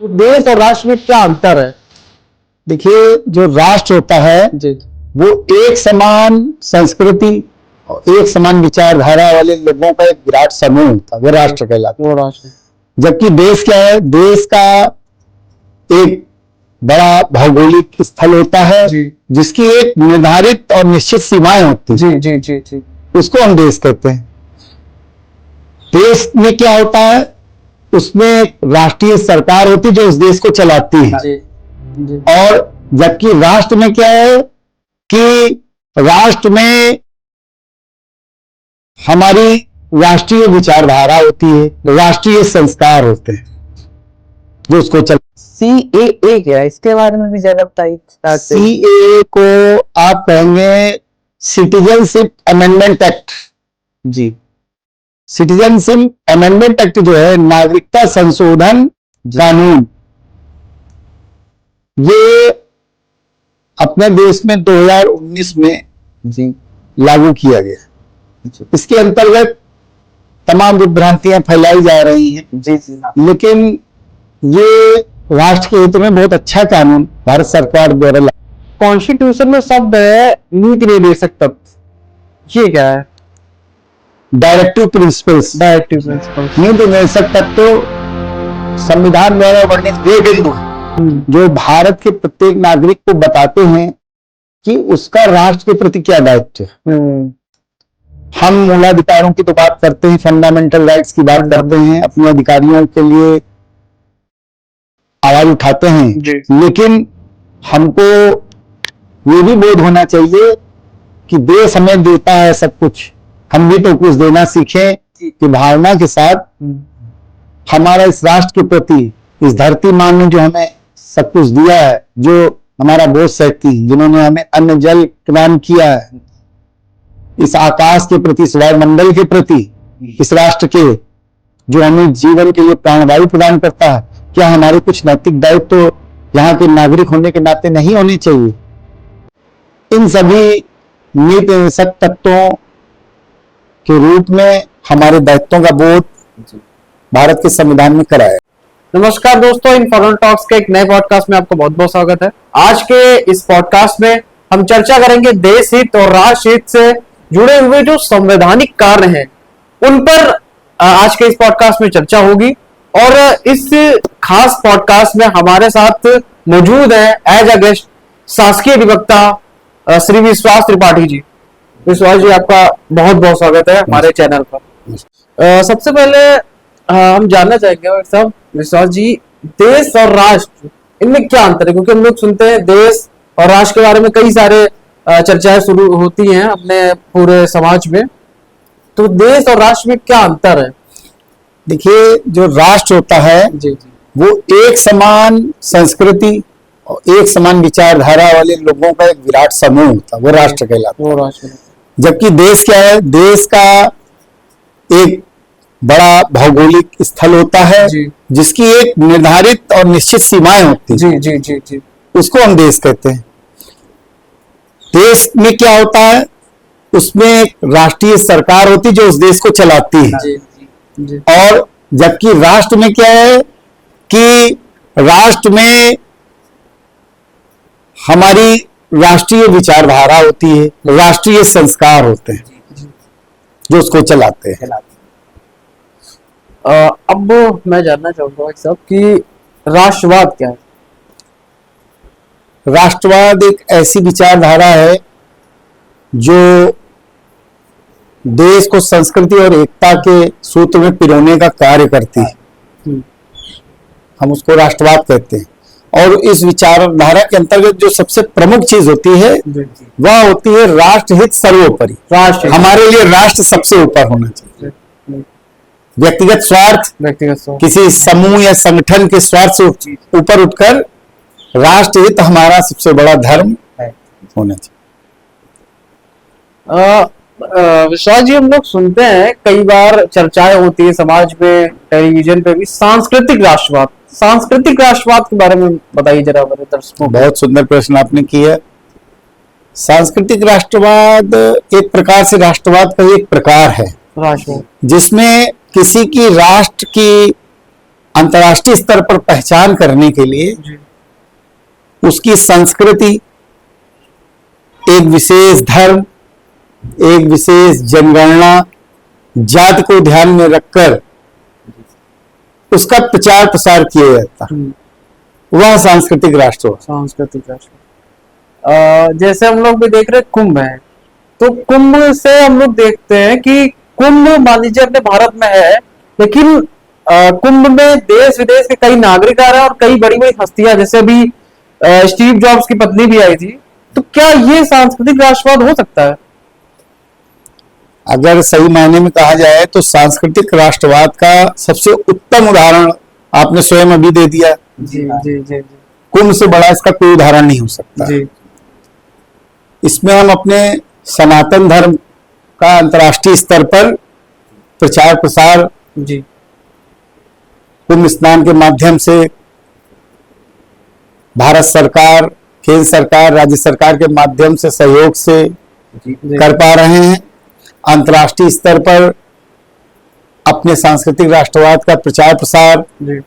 तो देश और राष्ट्र में क्या अंतर है? देखिए, जो राष्ट्र होता है जी वो एक समान संस्कृति और एक समान विचारधारा वाले लोगों का एक विराट समूह होता है, वो राष्ट्र कहलाता वो राष्ट्र है। जबकि देश क्या है? देश का एक बड़ा भौगोलिक स्थल होता है जी जिसकी एक निर्धारित और निश्चित सीमाएं होती है, जी जी जी जी उसको हम देश कहते हैं। देश में क्या होता है? उसमें एक राष्ट्रीय सरकार होती है जो उस देश को चलाती है। जी जी और जबकि राष्ट्र में क्या है कि राष्ट्र में हमारी राष्ट्रीय विचारधारा होती है, राष्ट्रीय संस्कार होते हैं जो उसको चल। CAA क्या है? इसके बारे में भी ज्यादा बताइए। CAA को आप कहेंगे सिटीजनशिप अमेंडमेंट एक्ट। जी सिटीजनशिप अमेंडमेंट एक्ट जो है, नागरिकता संशोधन कानून, ये अपने देश में 2019 में जी लागू किया गया। इसके अंतर्गत तमाम विभ्रांतियां फैलाई जा रही हैं, जी जी लेकिन ये राष्ट्र के हित में बहुत अच्छा कानून भारत सरकार द्वारा कॉन्स्टिट्यूशन में शब्द है नीति निर्देशक तत्व, ये क्या है? Directive principles. Directive principle. नीति निर्देशक तत्व संविधान द्वारा वर्णित वे बिंदु हैं जो भारत के प्रत्येक नागरिक को बताते हैं कि उसका राष्ट्र के प्रति क्या दायित्व है। हम मूलाधिकारों की तो बात करते हैं, फंडामेंटल राइट्स की बात करते हैं, अपने अधिकारियों के लिए आवाज उठाते हैं, लेकिन हमको ये भी बोध होना चाहिए कि देश हमें देता है सब कुछ, हम भी तो कुछ देना सीखें कि भावना के साथ हमारा इस राष्ट्र के प्रति, इस धरती माँ ने जो हमें सब कुछ दिया है, जो हमारा बोझ सहती, जिन्होंने हमें अन्न जल प्रदान किया है, इस आकाश के प्रति, इस वायुमंडल के प्रति, इस राष्ट्र के जो हमें जीवन के लिए प्राणवायु प्रदान करता है, क्या हमारे कुछ नैतिक दायित्व तो यहाँ के नागरिक होने के नाते नहीं होने चाहिए? इन सभी नीति निर्देशक तत्वों के रूप में हमारे दायित्वों का बोध भारत के संविधान में कराया। नमस्कार दोस्तों, इन्फॉर्मल टॉक्स के एक नए पॉडकास्ट में आपको बहुत बहुत स्वागत है। आज के इस पॉडकास्ट में हम चर्चा करेंगे देश हित और राष्ट्र हित से जुड़े हुए जो संवैधानिक कार्य हैं उन पर आज के इस पॉडकास्ट में चर्चा होगी। और इस खास पॉडकास्ट में हमारे साथ मौजूद है एज अ गेस्ट शासकीय अधिवक्ता श्री विश्वास त्रिपाठी जी। विश्वास जी, आपका बहुत बहुत स्वागत है हमारे चैनल पर। सबसे पहले हम जानना चाहेंगे साहब, विश्वास जी, देश और राष्ट्र इनमें क्या अंतर है? क्योंकि हम लोग सुनते हैं देश और राष्ट्र के बारे में कई सारे चर्चाएं शुरू होती हैं अपने पूरे समाज में, तो देश और राष्ट्र में क्या अंतर है? देखिए, जो राष्ट्र होता है जी जी वो एक समान संस्कृति और एक समान विचारधारा वाले लोगों का एक विराट समूह होता है, वो राष्ट्र कहलाता है। वो राष्ट्र। जबकि देश क्या है? देश का एक बड़ा भौगोलिक स्थल होता है जिसकी एक निर्धारित और निश्चित सीमाएं होती है, जी जी जी जी उसको हम देश कहते हैं। देश में क्या होता है? उसमें एक राष्ट्रीय सरकार होती है जो उस देश को चलाती है। जी जी। और जबकि राष्ट्र में क्या है कि राष्ट्र में हमारी राष्ट्रीय विचारधारा होती है, राष्ट्रीय संस्कार होते हैं जो उसको चलाते हैं। अब मैं जानना चाहूंगा साहब कि राष्ट्रवाद क्या है? राष्ट्रवाद एक ऐसी विचारधारा है जो देश को संस्कृति और एकता के सूत्र में पिरोने का कार्य करती है, हम उसको राष्ट्रवाद कहते हैं। और इस विचारधारा के अंतर्गत जो सबसे प्रमुख चीज होती है वह होती है राष्ट्रहित सर्वोपरि। राष्ट्र हमारे लिए राष्ट्र सबसे ऊपर होना चाहिए। व्यक्तिगत स्वार्थ, किसी समूह या संगठन के स्वार्थ से ऊपर उठकर राष्ट्रहित हमारा सबसे बड़ा धर्म होना चाहिए। विश्वास जी, हम लोग सुनते हैं कई बार चर्चाएं होती है समाज में, टेलीविजन पे भी, सांस्कृतिक राष्ट्रवाद। सांस्कृतिक राष्ट्रवाद के बारे में बताइए जरा मेरे दर्शकों। बहुत सुंदर प्रश्न आपने किया। सांस्कृतिक राष्ट्रवाद एक प्रकार से राष्ट्रवाद का एक प्रकार है राष्ट्रवाद, जिसमें किसी की राष्ट्र की अंतर्राष्ट्रीय स्तर पर पहचान करने के लिए जी, उसकी संस्कृति, एक विशेष धर्म, एक विशेष जनगणना, जाति को ध्यान में रखकर उसका प्रचार प्रसार किया जाता, वह सांस्कृतिक राष्ट्र हो। सांस्कृतिक राष्ट्र। जैसे हम लोग भी देख रहे हैं कुंभ है, तो कुंभ से हम लोग देखते हैं कि कुंभ मान लीजिए अपने भारत में है, लेकिन कुंभ में देश विदेश के कई नागरिक आ रहे हैं और कई बड़ी बड़ी हस्तियां, जैसे अभी स्टीव जॉब्स की पत्नी भी आई थी। तो क्या ये सांस्कृतिक राष्ट्रवाद हो सकता है? अगर सही मायने में कहा जाए तो सांस्कृतिक राष्ट्रवाद का सबसे उत्तम उदाहरण आपने स्वयं अभी दे दिया। जी जी जी जी कुंभ से बड़ा इसका कोई उदाहरण नहीं हो सकता। जी इसमें हम अपने सनातन धर्म का अंतर्राष्ट्रीय स्तर पर प्रचार प्रसार जी कुंभ स्नान के माध्यम से भारत सरकार, केंद्र सरकार, राज्य सरकार के माध्यम से सहयोग से कर पा रहे हैं। अंतर्राष्ट्रीय स्तर पर अपने सांस्कृतिक राष्ट्रवाद का प्रचार प्रसार जी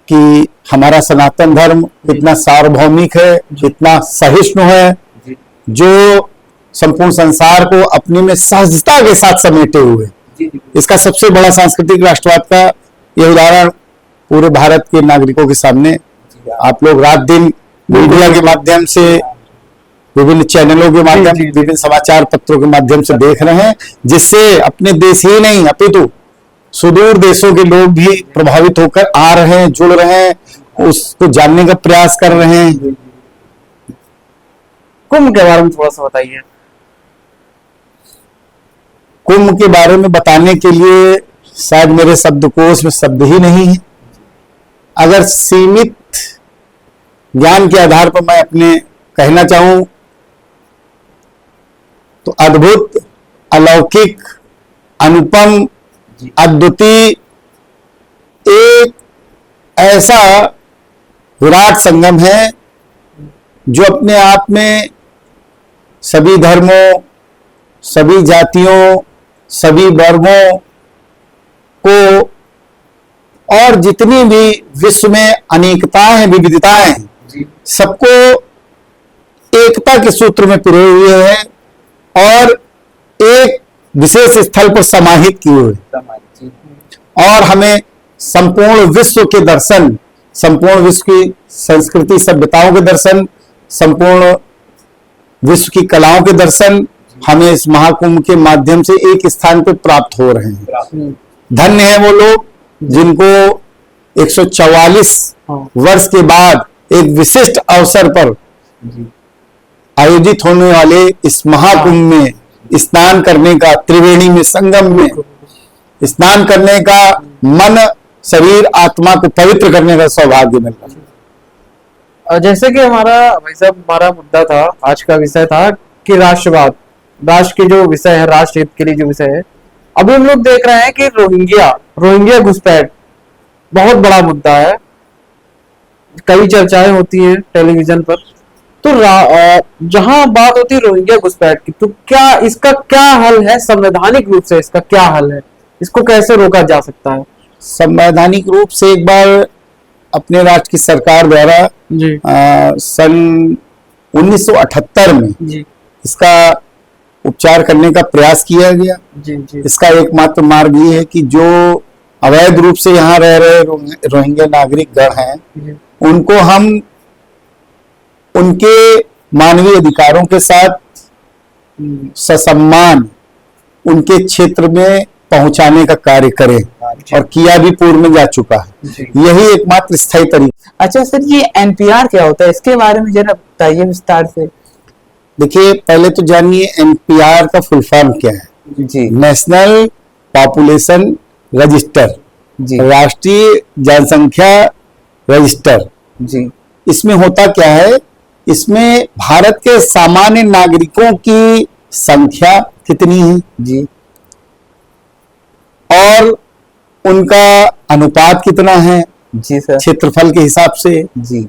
कि हमारा सनातन धर्म कितना सार्वभौमिक है, कितना सहिष्णु है, जो संपूर्ण संसार को अपने में सहजता के साथ समेटे हुए। इसका सबसे बड़ा सांस्कृतिक राष्ट्रवाद का यह उदाहरण पूरे भारत के नागरिकों के सामने आप लोग रात दिन मीडिया के माध्यम से, विभिन्न चैनलों के माध्यम से, विभिन्न समाचार पत्रों के माध्यम से देख रहे हैं, जिससे अपने देश ही नहीं अपितु सुदूर देशों के लोग भी प्रभावित होकर आ रहे हैं, जुड़ रहे हैं, उसको जानने का प्रयास कर रहे हैं। कुंभ के बारे में थोड़ा सा बताइए। कुंभ के बारे में बताने के लिए शायद मेरे शब्दकोश में शब्द ही नहीं है। अगर सीमित ज्ञान के आधार पर मैं अपने कहना चाहूं तो अद्भुत, अलौकिक, अनुपम, अद्वितीय एक ऐसा विराट संगम है जो अपने आप में सभी धर्मों, सभी जातियों, सभी वर्गों को और जितनी भी विश्व में अनेकताएं हैं, विविधताएं हैं, सबको एकता के सूत्र में पिरोए हुए हैं और एक विशेष स्थल पर समाहित किए हुए, और हमें संपूर्ण विश्व के दर्शन, संपूर्ण विश्व की संस्कृति सभ्यताओं के दर्शन, संपूर्ण विश्व की कलाओं के दर्शन हमें इस महाकुंभ के माध्यम से एक स्थान पर प्राप्त हो रहे हैं। धन्य है वो लोग जिनको 144 वर्ष के बाद एक विशिष्ट अवसर पर आयोजित होने वाले इस महाकुंभ में स्नान करने का, त्रिवेणी में, संगम में स्नान करने का, मन, शरीर, आत्मा को पवित्र करने का सौभाग्य मिलता है। और जैसे कि हमारा भाई साहब, हमारा मुद्दा था, आज का विषय था कि राष्ट्रवाद, राष्ट्र के जो विषय है, राष्ट्र हित के लिए जो विषय है, अभी हम लोग देख रहे हैं कि रोहिंग्या घुसपैठ बहुत बड़ा मुद्दा है, कई चर्चाएं होती हैं टेलीविजन पर। तो जहां बात होती है रोहिंग्या घुसपैठ की, तो क्या इसका क्या हल है? संवैधानिक रूप से इसका क्या हल है? इसको कैसे रोका जा सकता है? संवैधानिक रूप से एक बार अपने राज्य की सरकार द्वारा जी सन 1978 में जी इसका उपचार करने का प्रयास किया गया। जी जी इसका एकमात्र मार्ग ये है कि जो अवैध रूप से यहाँ रह रहे रोहिंग्या नागरिक गण हैं, उनको हम उनके मानवीय अधिकारों के साथ ससम्मान उनके क्षेत्र में पहुंचाने का कार्य करें, और किया भी पूर्व में जा चुका है। यही एकमात्र स्थायी तरीका। अच्छा सर, ये एनपीआर क्या होता है? इसके बारे में जरा बताइए विस्तार से। देखिए, पहले तो जानिए एनपीआर का फुल फॉर्म क्या है। जी नेशनल पॉपुलेशन रजिस्टर, जी राष्ट्रीय जनसंख्या रजिस्टर। जी इसमें होता क्या है, इसमें भारत के सामान्य नागरिकों की संख्या कितनी है जी और उनका अनुपात कितना है जी सर क्षेत्रफल के हिसाब से, जी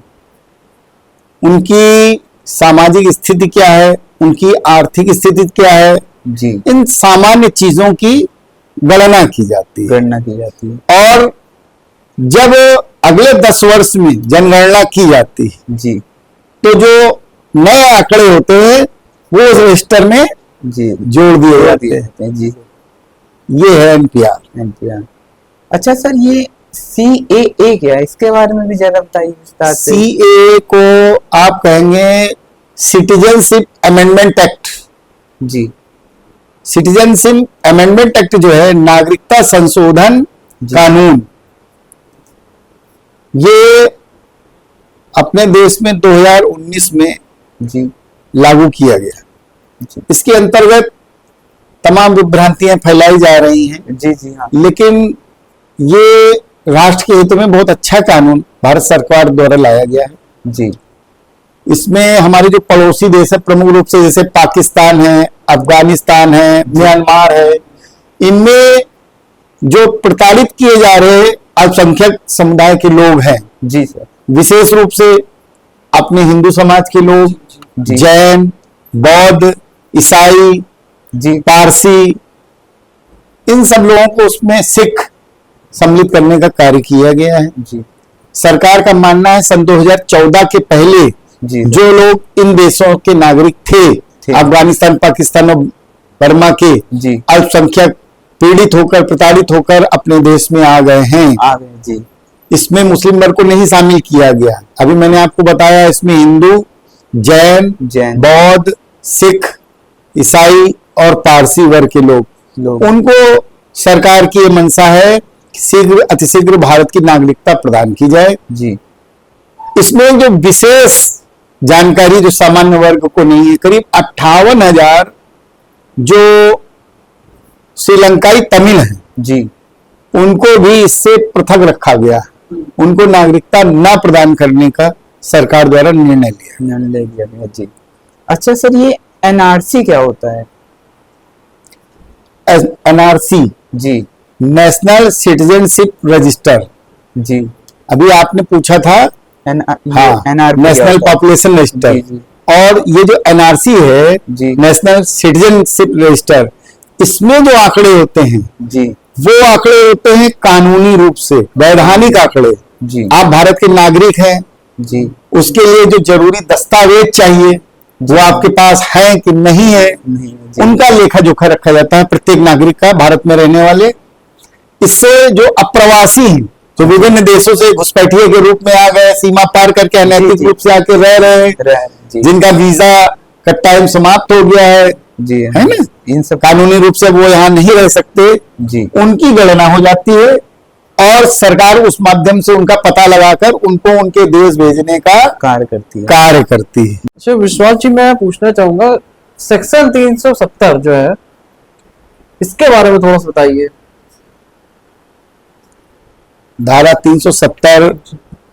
उनकी सामाजिक स्थिति क्या है, उनकी आर्थिक स्थिति क्या है, जी इन सामान्य चीजों की गणना की जाती है। गणना की जाती है। और जब अगले 10 वर्ष में जनगणना की जाती है जी तो जो नए आंकड़े होते हैं वो उस रजिस्टर में जी जोड़ दिए जाते हैं। हैं जी। ये है एनपीआर। एनपीआर। अच्छा सर, ये CAA क्या है, इसके बारे में भी जरा बताइए विस्तार से। सीए को आप कहेंगे सिटीजनशिप अमेंडमेंट एक्ट। जी सिटीजनशिप अमेंडमेंट एक्ट जो है नागरिकता संशोधन जी। कानून, ये अपने देश में 2019 में जी लागू किया गया। जी इसके अंतर्गत तमाम विभ्रांतियां फैलाई जा रही हैं, जी जी हाँ लेकिन ये राष्ट्र के हित में बहुत अच्छा कानून भारत सरकार द्वारा लाया गया है। जी इसमें हमारे जो पड़ोसी देश है प्रमुख रूप से जैसे पाकिस्तान है, अफगानिस्तान है, म्यांमार है, इनमें जो प्रताड़ित किए जा रहे अल्पसंख्यक समुदाय के लोग हैं, जी सर। विशेष रूप से अपने हिंदू समाज के लोग, जी जैन, बौद्ध, ईसाई, जी पारसी, इन सब लोगों को उसमें सिख सम्मिलित करने का कार्य किया गया है। जी सरकार का मानना है सन 2014 के पहले जी जो लोग इन देशों के नागरिक थे, अफगानिस्तान, पाकिस्तान और बर्मा के, जी अल्पसंख्यक पीड़ित होकर, प्रताड़ित होकर अपने देश में आ गए हैं। आ गए जी। इसमें मुस्लिम वर्ग को नहीं शामिल किया गया। अभी मैंने आपको बताया इसमें हिंदू, जैन, बौद्ध, सिख, ईसाई और पारसी वर्ग के लोग, उनको सरकार की ये मंशा है कि शीघ्र अतिशीघ्र भारत की नागरिकता प्रदान की जाए। जी इसमें जो विशेष जानकारी जो सामान्य वर्ग को नहीं है, करीब 58,000 जो श्रीलंकाई तमिल हैं, जी उनको भी इससे पृथक रखा गया। उनको नागरिकता न प्रदान करने का सरकार द्वारा निर्णय लिया। ले लिया गया जी। अच्छा सर, ये NRC क्या होता है? एनआरसी जी नेशनल सिटीजनशिप रजिस्टर। जी अभी आपने पूछा था, हाँ, नेशनल पॉपुलेशन रजिस्टर। और ये जो एनआरसी है, जी नेशनल सिटीजनशिप रजिस्टर, इसमें जो आंकड़े होते हैं जी वो आंकड़े होते हैं कानूनी रूप से वैधानिक आंकड़े। जी आप भारत के नागरिक हैं, जी उसके लिए जो जरूरी दस्तावेज चाहिए वो आपके पास है कि नहीं है, उनका लेखा जोखा रखा जाता है प्रत्येक नागरिक का, भारत में रहने वाले। इससे जो अप्रवासी हैं, जो विभिन्न देशों से घुसपैठिए के रूप में आ गए, सीमा पार करके अनैतिक रूप से आके रह रहे हैं, जिनका वीजा का टाइम समाप्त हो गया है जी, है ना, इन सब कानूनी रूप से वो यहाँ नहीं रह सकते, जी उनकी गणना हो जाती है और सरकार उस माध्यम से उनका पता लगाकर उनको उनके देश भेजने का कार्य करती है। अच्छा विश्वास जी, मैं पूछना चाहूंगा सेक्शन 370 जो है, इसके बारे में थोड़ा सा बताइए। धारा 370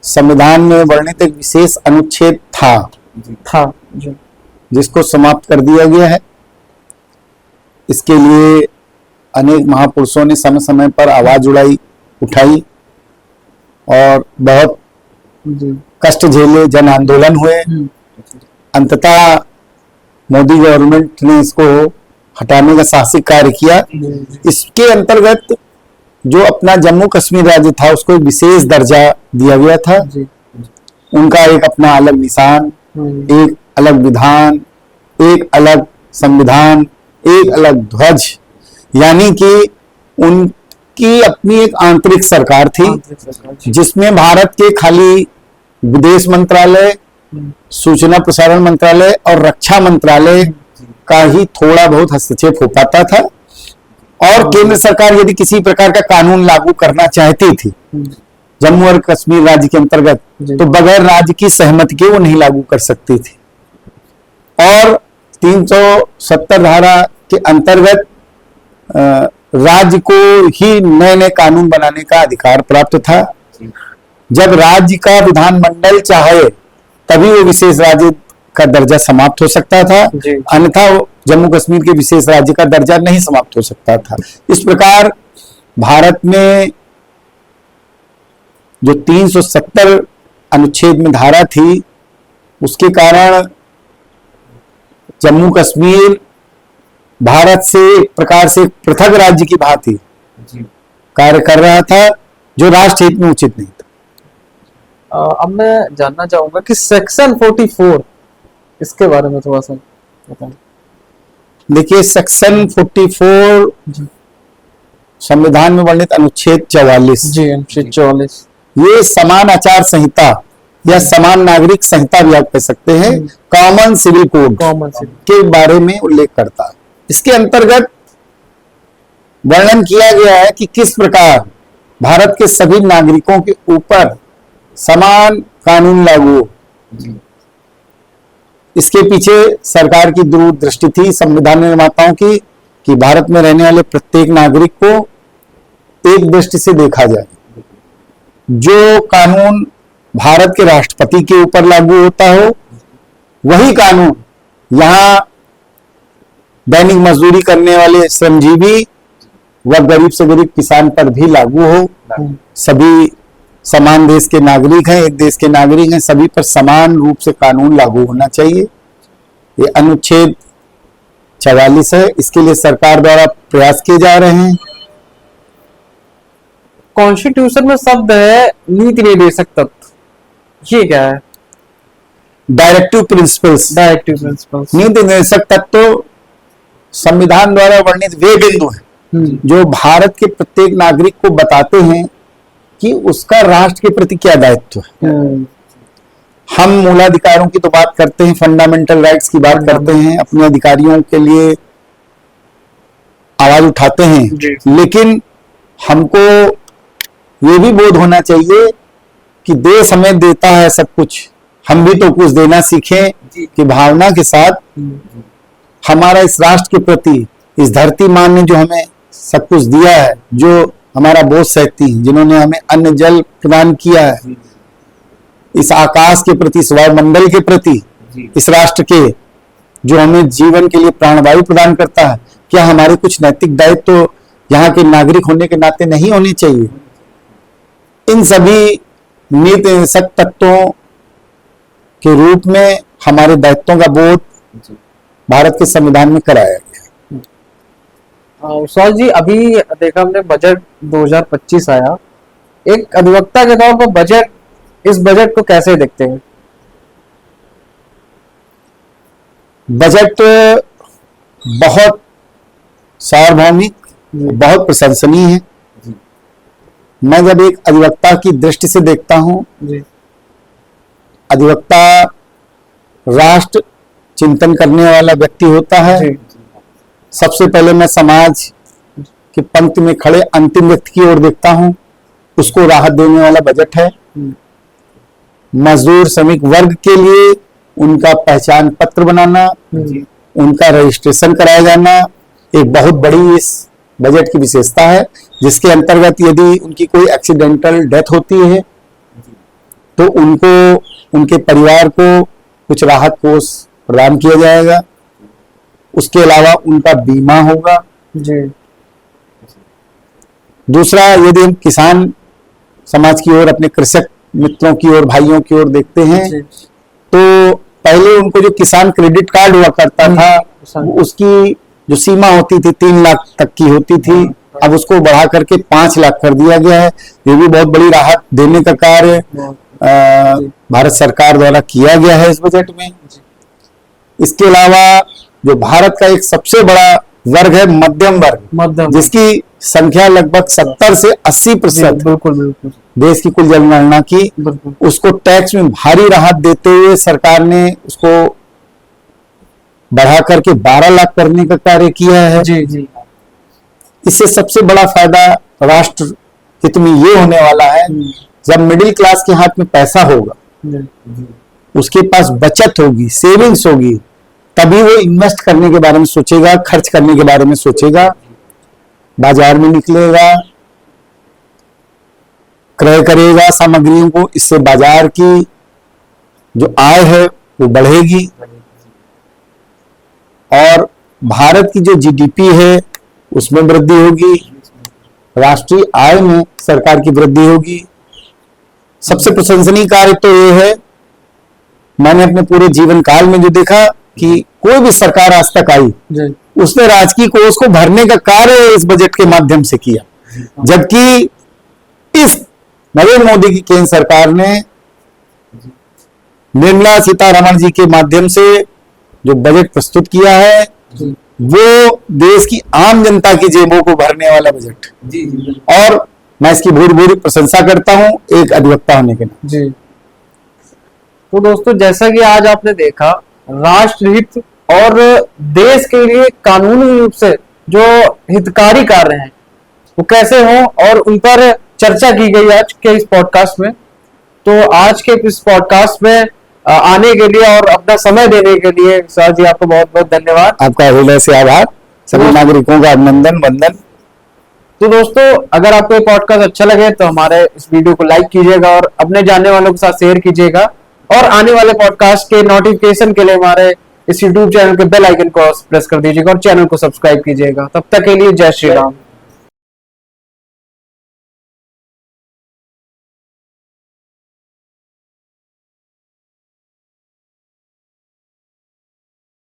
संविधान में वर्णित एक विशेष अनुच्छेद था जी जिसको समाप्त कर दिया गया है। इसके लिए अनेक महापुरुषों ने समय समय पर आवाज उठाई और बहुत कष्ट झेले, जन आंदोलन हुए। अंततः मोदी गवर्नमेंट ने इसको हटाने का साहसिक कार्य किया। इसके अंतर्गत जो अपना जम्मू कश्मीर राज्य था उसको एक विशेष दर्जा दिया गया था। उनका एक अपना अलग निशान, एक अलग विधान, एक अलग संविधान, एक अलग ध्वज, यानी कि उनकी अपनी एक आंतरिक सरकार थी जिसमें भारत के खाली विदेश मंत्रालय, सूचना प्रसारण मंत्रालय और रक्षा मंत्रालय का ही थोड़ा बहुत हस्तक्षेप हो पाता था। और केंद्र सरकार यदि किसी प्रकार का कानून लागू करना चाहती थी जम्मू और कश्मीर राज्य के अंतर्गत, तो बगैर राज्य की सहमति के वो नहीं लागू कर सकती थी। और 370 धारा के अंतर्गत राज्य को ही नए नए कानून बनाने का अधिकार प्राप्त था। जब राज्य का विधानमंडल चाहे तभी वो विशेष राज्य का दर्जा समाप्त हो सकता था, अन्यथा जम्मू कश्मीर के विशेष राज्य का दर्जा नहीं समाप्त हो सकता था। इस प्रकार भारत में जो 370 अनुच्छेद में धारा थी, उसके कारण जम्मू कश्मीर भारत से एक प्रकार से पृथक राज्य की भांति कार्य कर रहा था जो राष्ट्र हित में उचित नहीं था। अब मैं जानना चाहूंगा कि सेक्शन 44 इसके बारे में थोड़ा सा बताएं। देखिए, सेक्शन 44 जी संविधान में वर्णित अनुच्छेद 44, जी अनुच्छेद 44 ये समान आचार संहिता या समान नागरिक संहिता भी आप कह सकते हैं, common civil code common civil के बारे में उल्लेख करता है। इसके अंतर्गत वर्णन किया गया है कि किस प्रकार भारत के सभी नागरिकों के ऊपर समान कानून लागू हो। इसके पीछे सरकार की दूरदृष्टि थी, संविधान निर्माताओं की, कि भारत में रहने वाले प्रत्येक नागरिक को एक दृष्टि से देखा जाए। जो कानून भारत के राष्ट्रपति के ऊपर लागू होता हो, वही कानून यहां दैनिक मजदूरी करने वाले श्रमजीवी व गरीब से गरीब किसान पर भी लागू हो। सभी समान देश के नागरिक हैं, एक देश के नागरिक हैं, सभी पर समान रूप से कानून लागू होना चाहिए। ये अनुच्छेद 44 है। इसके लिए सरकार द्वारा प्रयास किए जा रहे हैं। कॉन्स्टिट्यूशन में शब्द है नीति निर्देशक तत्व, ये क्या है? Directive principles. Directive principles. नीति निर्देशक तत्व संविधान द्वारा वर्णित वे बिंदु हैं जो भारत के प्रत्येक नागरिक को बताते हैं कि उसका राष्ट्र के प्रति क्या दायित्व है। हम मूलाधिकारों की तो बात करते हैं, फंडामेंटल राइट्स की बात करते हैं, अपने अधिकारियों के लिए आवाज उठाते हैं, लेकिन हमको ये भी बोध होना चाहिए कि देश हमें देता है सब कुछ, हम भी तो कुछ देना सीखें कि भावना के साथ हमारा इस राष्ट्र के प्रति, इस धरती माँ ने जो हमें सब कुछ दिया है, जो हमारा बोझ सहती, जिन्होंने हमें अन्न जल प्रदान किया है, इस आकाश के प्रति, इस वायुमंडल के प्रति, इस राष्ट्र के जो हमें जीवन के लिए प्राणवायु प्रदान करता है, क्या हमारे कुछ नैतिक दायित्व तो यहाँ के नागरिक होने के नाते नहीं होने चाहिए? इन सभी नीति निर्देशक तत्वों के रूप में हमारे दायित्वों का बोध भारत के संविधान में कराया गया। सर जी, अभी देखा हमने बजट 2025 आया, एक अधिवक्ता के तौर पर इस बजट को कैसे देखते हैं? बजट बहुत सार्वभौमिक, बहुत प्रशंसनीय है। मैं जब एक अधिवक्ता की दृष्टि से देखता हूं, अधिवक्ता राष्ट्र चिंतन करने वाला व्यक्ति होता है। सबसे पहले मैं समाज की पंक्ति में खड़े अंतिम व्यक्ति की ओर देखता हूं, उसको राहत देने वाला बजट है। मजदूर श्रमिक वर्ग के लिए उनका पहचान पत्र बनाना, उनका रजिस्ट्रेशन कराया जाना एक बहुत बड़ी इस बजट की विशेषता है, जिसके अंतर्गत यदि उनकी कोई एक्सीडेंटल डेथ होती है तो उनको, उनके परिवार को कुछ राहत कोष प्रदान किया जाएगा। उसके अलावा उनका बीमा होगा। दूसरा, यदि हम किसान समाज की ओर, अपने कृषक मित्रों की ओर, भाइयों की ओर देखते हैं, तो पहले उनको जो किसान क्रेडिट कार्ड हुआ करता था, उसकी जो सीमा होती थी 3 लाख तक की होती थी, अब उसको बढ़ा करके 5 लाख कर दिया गया है। ये भी बहुत बड़ी राहत देने का कार्य भारत सरकार द्वारा किया गया है इस बजट में। इसके अलावा जो भारत का एक सबसे बड़ा वर्ग है मध्यम वर्ग, जिसकी संख्या लगभग 70 से 80% बिल्कुल देश की कुल जनगणना की, उसको टैक्स में भारी राहत देते हुए सरकार ने उसको बढ़ा करके 12 लाख करने का कार्य किया है। इससे सबसे बड़ा फायदा राष्ट्र हित में ये होने वाला है, जब मिडिल क्लास के हाथ में पैसा होगा, उसके पास बचत होगी, सेविंग्स होगी, तभी वो इन्वेस्ट करने के बारे में सोचेगा, खर्च करने के बारे में सोचेगा, बाजार में निकलेगा, क्रय करेगा सामग्रियों को। इससे बाजार की जो आय है वो बढ़ेगी और भारत की जो जीडीपी है उसमें वृद्धि होगी, राष्ट्रीय आय में सरकार की वृद्धि होगी। सबसे प्रशंसनीय कार्य तो ये है, मैंने अपने पूरे जीवन काल में जो देखा कि कोई भी सरकार आज तक आई, उसने राजकीय कोष को भरने का कार्य इस बजट के माध्यम से किया, जबकि इस नरेंद्र मोदी की केंद्र सरकार ने निर्मला सीतारमण जी के माध्यम से जो बजट प्रस्तुत किया है वो देश की आम जनता की जेबों को भरने वाला बजट, जी जी और मैं इसकी भूरी भूरी प्रशंसा करता हूं एक अधिवक्ता होने के नाते। जी। तो दोस्तों, जैसा कि आज आपने देखा, राष्ट्रहित और देश के लिए कानूनी रूप से जो हितकारी कार्य हैं वो कैसे हों, और उन पर चर्चा की गई आज के इस पॉडकास्ट में। तो आज के इस पॉडकास्ट में आने के लिए और अपना समय देने के लिए सर जी आपको बहुत बहुत धन्यवाद। आपका हृदय से आभार, सभी नागरिकों का अभिनंदन वंदन। तो दोस्तों, अगर आपको ये पॉडकास्ट अच्छा लगे तो हमारे इस वीडियो को लाइक कीजिएगा और अपने जानने वालों के साथ शेयर कीजिएगा, और आने वाले पॉडकास्ट के नोटिफिकेशन के लिए हमारे इस यूट्यूब चैनल के बेल आइकन को प्रेस कर दीजिएगा और चैनल को सब्सक्राइब कीजिएगा। तब तक के लिए जय श्री राम।